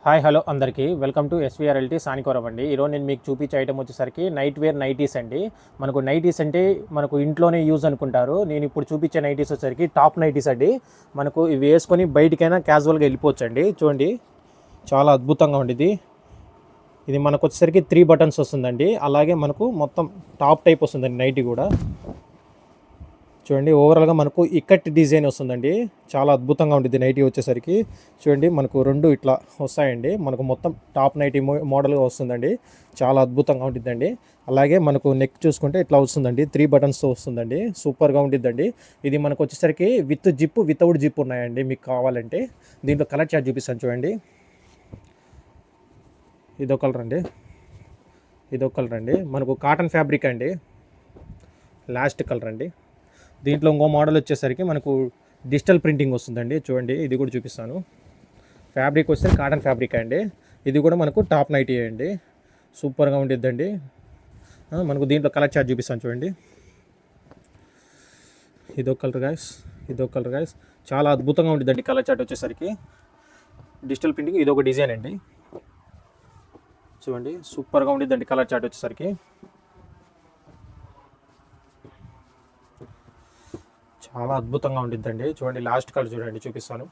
Hi hello అందరికీ welcome to ఎస్వీఆర్ఎల్టీ సానికోరం అండి. ఈరోజు నేను మీకు చూపించే ఐటమ్ వచ్చేసరికి నైట్ వేర్ నైటీస్ అండి. మనకు నైటీస్ అంటే మనకు ఇంట్లోనే యూజ్ అనుకుంటారు. నేను ఇప్పుడు చూపించే నైటీస్ వచ్చేసరికి టాప్ నైటీస్ అండి. మనకు ఇవి వేసుకొని బయటికైనా క్యాజువల్గా వెళ్ళిపోవచ్చు అండి. చూడండి, చాలా అద్భుతంగా ఉండేది. ఇది మనకు వచ్చేసరికి 3 బటన్స్ వస్తుందండి. అలాగే మనకు మొత్తం టాప్ టైప్ వస్తుందండి నైటీ కూడా. చూడండి, ఓవరాల్గా మనకు ఇక్కట్ డిజైన్ వస్తుందండి. చాలా అద్భుతంగా ఉంటుంది నైటీ వచ్చేసరికి. చూడండి, మనకు రెండు ఇట్లా వస్తాయండి. మనకు మొత్తం టాప్ నైటీ మోడల్గా వస్తుందండి. చాలా అద్భుతంగా ఉంటుందండి. అలాగే మనకు నెక్ చూసుకుంటే ఇట్లా వస్తుందండి, 3 బటన్స్తో వస్తుందండి. సూపర్గా ఉంటుందండి. ఇది మనకు వచ్చేసరికి విత్ జిప్ వితౌట్ జిప్ ఉన్నాయండి. మీకు కావాలంటే దీంట్లో కలర్ చార్ట్ చూపిస్తాను చూడండి. ఇదొక కలర్ అండి, ఇదొక కలర్ అండి. మనకు కాటన్ ఫ్యాబ్రిక్ అండి, లాస్ట్ కలర్ అండి. దీంట్లో ఇంకో మోడల్ వచ్చేసరికి మనకు డిజిటల్ ప్రింటింగ్ వస్తుందండి. చూడండి, ఇది కూడా చూపిస్తాను. ఫ్యాబ్రిక్ వస్తే కాటన్ ఫ్యాబ్రిక్ అండి. ఇది కూడా మనకు టాప్ నైటీ అండి. సూపర్గా ఉండిద్దండి. మనకు దీంట్లో కలర్ చార్ట్ చూపిస్తాను చూడండి. ఇదొక కలర్ గాయస్, ఇదొక కలర్ గాయస్. చాలా అద్భుతంగా ఉండిద్దండి కలర్ చార్ట్ వచ్చేసరికి. డిజిటల్ ప్రింటింగ్ ఇదొక డిజైన్ అండి. చూడండి, సూపర్గా ఉండిద్దండి కలర్ చార్ట్ వచ్చేసరికి. చాలా అద్భుతంగా ఉండిద్దండి. చూడండి, లాస్ట్ కలర్ చూడండి, చూపిస్తాను.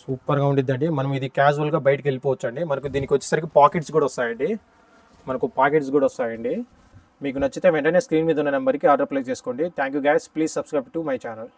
సూపర్గా ఉండిద్దండి. మనం ఇది క్యాజువల్గా బయటకు వెళ్ళిపోవచ్చు అండి. మనకు దీనికి వచ్చేసరికి పాకెట్స్ కూడా వస్తాయండి. మనకు పాకెట్స్ కూడా వస్తాయండి. మీకు నచ్చితే వెంటనే స్క్రీన్ మీద ఉన్న నెంబర్కి ఆర్డర్ ప్లేస్ చేసుకోండి. Thank you guys, please subscribe to my channel.